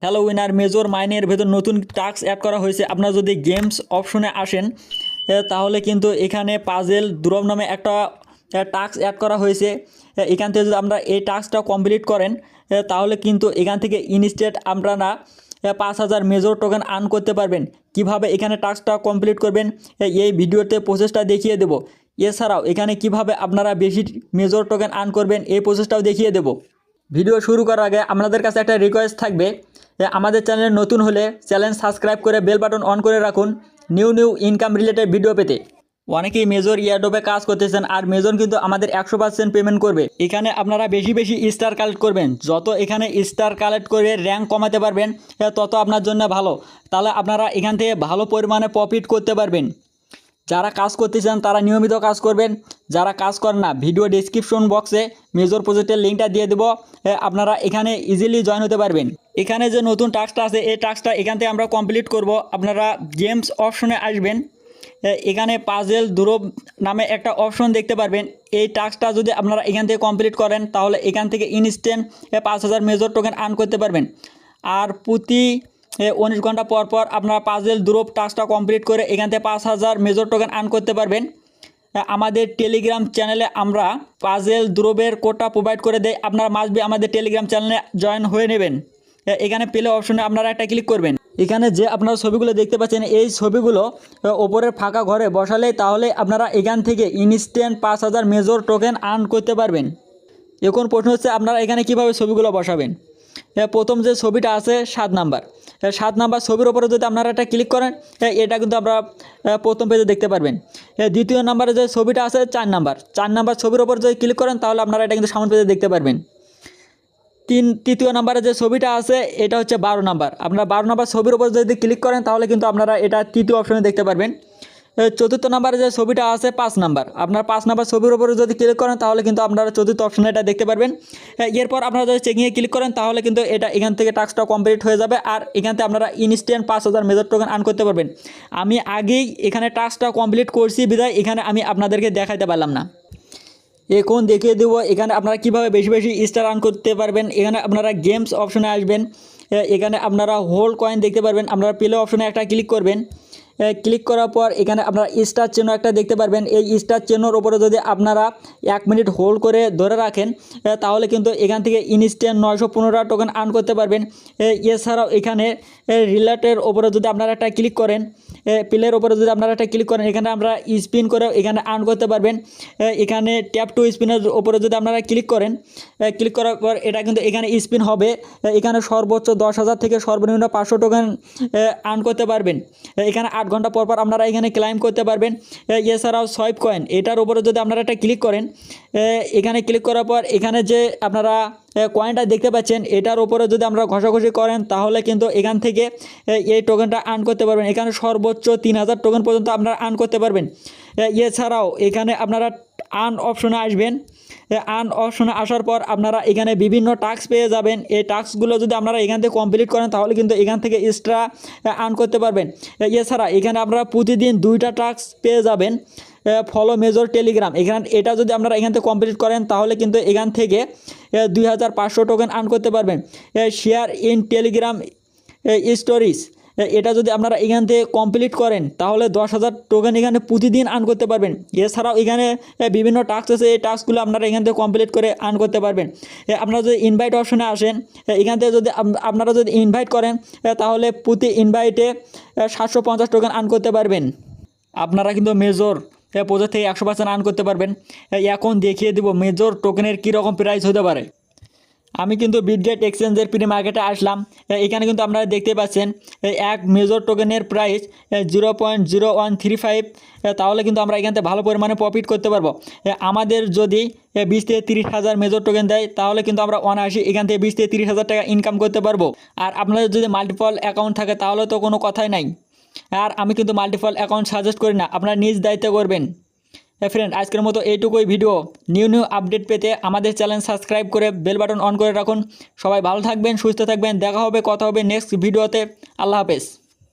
Hello winner major মাইনের ভেতর নতুন টাস্ক অ্যাড করা হয়েছে। আপনারা যদি গেমস অপশনে আসেন তাহলে কিন্তু এখানে পাজেল দুরব নামে একটা টাস্ক অ্যাড করা হয়েছে। এখান থেকে যদি আমরা এই টাস্কটা কমপ্লিট করেন তাহলে কিন্তু এখান থেকে ইনস্ট্যান্ট আপনারা 5,000 মেজর টোকেন আর্ন করতে পারবেন। কিভাবে এখানে টাস্কটা কমপ্লিট করবেন এই ভিডিওতে প্রসেসটা দেখিয়ে দেব। এছাড়াও এখানে কিভাবে আপনারা বেশি মেজর টোকেন আর্ন করবেন এই প্রসেসটাও দেখিয়ে দেব। ভিডিও শুরু করার আগে আপনাদের কাছে একটা রিকোয়েস্ট থাকবে, আমাদের চ্যানেলে নতুন হলে চ্যানেল সাবস্ক্রাইব করে বেল বাটন অন করে রাখুন নিউ ইনকাম রিলেটেড ভিডিও পেতে। অনেকেই মেজর ইয়ারড্রপে কাজ করতেছেন আর মেজর কিন্তু আমাদের 100% পেমেন্ট করবে। এখানে আপনারা বেশি বেশি স্টার কালেক্ট করবেন। যত এখানে স্টার কালেক্ট করে র্যাঙ্ক কমাতে পারবেন তত আপনার জন্য ভালো। তাহলে আপনারা এখান থেকে ভালো পরিমাণে প্রফিট করতে পারবেন। যারা কাজ করতে চান তারা নিয়মিত কাজ করবেন, যারা কাজ করেন না ভিডিও ডেসক্রিপশন বক্সে মেজর প্রজেক্টের লিঙ্কটা দিয়ে দেবো, আপনারা এখানে ইজিলি জয়েন হতে পারবেন। এখানে যে নতুন টাস্কটা আছে এই টাস্কটা এখান থেকে আমরা কমপ্লিট করব। আপনারা গেমস অপশনে আসবেন, এখানে পাজেল দুরব নামে একটা অপশন দেখতে পারবেন। এই টাস্কটা যদি আপনারা এখান থেকে কমপ্লিট করেন তাহলে এখান থেকে ইনস্ট্যান্ট 5,000 মেজর টোকেন আর্ন করতে পারবেন। আর প্রতি 19 ঘন্টা পর পর আপনারা পাজেল দুরব টাস্কটা কমপ্লিট করে এখান থেকে 5,000 মেজর টোকেন আর্ন করতে পারবেন। আমাদের টেলিগ্রাম চ্যানেলে আমরা পাজেল দুরবের কোডটা প্রোভাইড করে দেয়। আপনারা মাস্টবি আমাদের টেলিগ্রাম চ্যানেলে জয়েন হয়ে নেবেন। এখানে প্লে অপশনে আপনারা একটা ক্লিক করবেন। এখানে যে আপনারা ছবিগুলো দেখতে পাচ্ছেন এই ছবিগুলো ওপরের ফাঁকা ঘরে বসালে তাহলে আপনারা এখান থেকে ইনস্ট্যান্ট 5,000 মেজর টোকেন আর্ন করতে পারবেন। এখন প্রশ্ন হচ্ছে আপনারা এখানে কিভাবে ছবিগুলো বসাবেন। প্রথম যে ছবিটা আছে 7 নাম্বার, 7 নাম্বার ছবির ওপরে যদি আপনারা একটা ক্লিক করেন এটা কিন্তু আপনারা প্রথম পেজে দেখতে পারবেন। দ্বিতীয় নাম্বারে যে ছবিটা আছে 4 নাম্বার ছবির ওপর যদি ক্লিক করেন তাহলে আপনারা এটা কিন্তু সামনের পেজে দেখতে পারবেন। তৃতীয় নাম্বারে যে ছবিটা আছে এটা হচ্ছে 12 নাম্বার। আপনারা 12 নাম্বার ছবির ওপর যদি ক্লিক করেন তাহলে কিন্তু আপনারা এটা তৃতীয় অপশনে দেখতে পারবেন। চতুর্থ নাম্বারে যে ছবিটা আছে 5 নাম্বার, আপনার 5 নাম্বার ছবির উপরে যদি ক্লিক করেন তাহলে কিন্তু আপনারা চতুর্থ অপশনে এটা দেখতে পারবেন। এরপর আপনারা যদি চেকিংয়ে ক্লিক করেন তাহলে কিন্তু এটা এখান থেকে টাস্কটা কমপ্লিট হয়ে যাবে আর এখান থেকে আপনারা ইনস্ট্যান্ট 5,000 মেজর টোকেন আর্ন করতে পারবেন। আমি আগেই এখানে টাস্কটা কমপ্লিট করছি বিধায় এখানে আমি আপনাদেরকে দেখাইতে পারলাম না। এখন দেখিয়ে দেবো এখানে আপনারা কীভাবে বেশি বেশি স্টার আর্ন করতে পারবেন। এখানে আপনারা গেমস অপশনে আসবেন, এখানে আপনারা হোল্ড কয়েন দেখতে পারবেন। আপনারা প্লে অপশনে একটা ক্লিক করবেন। ক্লিক করার পর এখানে আপনারা স্টার চিহ্ন একটা দেখতে পারবেন। এই স্টার চিহ্নর উপরে যদি আপনারা 1 মিনিট হোল্ড করে ধরে রাখেন তাহলে কিন্তু এখান থেকে ইনস্ট্যান্ট 915 টোকেন আর্ন করতে পারবেন। এছাড়াও এখানে রিলেটের ওপরে যদি আপনারা একটা ক্লিক করেন, প্লের ওপরে যদি আপনারা একটা ক্লিক করেন এখানে আমরা স্পিন করে এখানে আর্ন করতে পারবেন। এখানে ট্যাপ টু স্পিনের ওপরে যদি আপনারা ক্লিক করেন, ক্লিক করার পর এটা কিন্তু এখানে স্পিন হবে। এখানে সর্বোচ্চ 10,000 থেকে সর্বনিম্ন 500 টোকেন আর্ন করতে পারবেন। এখানে 8 ঘন্টা পর পর আপনারা এখানে ক্লাইম করতে পারবেন। এছাড়াও সোয়াইপ কয়েন এটার উপরে যদি আপনারা একটা ক্লিক করেন, এখানে ক্লিক করার পর এখানে যে আপনারা কয়েনটা দেখতে পাচ্ছেন এটার উপরে যদি আমরা ঘষাঘষি করেন তাহলে কিন্তু এখান থেকে এই টোকেনটা আর্ন করতে পারবেন। এখানে সর্বোচ্চ 3,000 টোকেন পর্যন্ত আপনারা আর্ন করতে পারবেন। এছাড়াও এখানে আপনারা আর্ন অপশনে আসবেন। আর্ন অপশনে আসার পর আপনারা এখানে বিভিন্ন টাস্ক পেয়ে যাবেন। এই টাস্কগুলো যদি আপনারা এখান থেকে কমপ্লিট করেন তাহলে কিন্তু এখান থেকে এক্সট্রা আর্ন করতে পারবেন। এছাড়া এখানে আপনারা প্রতিদিন 2টা টাস্ক পেয়ে যাবেন। ফলো মেজর টেলিগ্রাম এটা যদি আপনারা এখান থেকে কমপ্লিট করেন তাহলে কিন্তু এখান থেকে 2,500 টোকেন আর্ন করতে পারবেন। শেয়ার ইন টেলিগ্রাম স্টোরিজ এটা যদি আপনারা এখান থেকে কমপ্লিট করেন তাহলে 10,000 টোকেন এখানে প্রতিদিন আর্ন করতে পারবেন। এছাড়াও এখানে বিভিন্ন টাস্ক আছে, এই টাস্কগুলো আপনারা এখান থেকে কমপ্লিট করে আর্ন করতে পারবেন। আপনারা যদি ইনভাইট অপশনে আসেন, এখান থেকে যদি আপনারা যদি ইনভাইট করেন তাহলে প্রতি ইনভাইটে 750 টোকেন আর্ন করতে পারবেন। আপনারা কিন্তু মেজর প্রজেক্ট থেকে 100% আর্ন করতে পারবেন। এখন দেখিয়ে দেবো মেজর টোকেনের কীরকম প্রাইস হতে পারে। আমি কিন্তু বিটগেট এক্সচেঞ্জের প্রি মার্কেটে আসলাম। এখানে কিন্তু আপনারা দেখতে পাচ্ছেন এক মেজর টোকেনের প্রাইস 0.0135। তাহলে কিন্তু আমরা এখান থেকে ভালো পরিমাণে প্রফিট করতে পারবো। আমাদের যদি 20 থেকে 30,000 মেজর টোকেন দেয় তাহলে কিন্তু আমরা অনায়াসে এখান থেকে 20 থেকে 30,000 টাকা ইনকাম করতে পারবো। আর আপনাদের যদি মাল্টিপল অ্যাকাউন্ট থাকে তাহলে তো কোনো কথাই নাই। আর আমি কিন্তু মাল্টিপল অ্যাকাউন্ট সাজেস্ট করি না, আপনারা নিজ দায়িত্বে করবেন। ফ্রেন্ড আজকের মতো এইটুকুই ভিডিও। নিউ আপডেট পেতে আমাদের চ্যানেল সাবস্ক্রাইব করে বেল বাটন অন করে রাখুন। সবাই ভালো থাকবেন, সুস্থ থাকবেন। দেখা হবে, কথা হবে নেক্সট ভিডিওতে। আল্লাহ হাফেজ।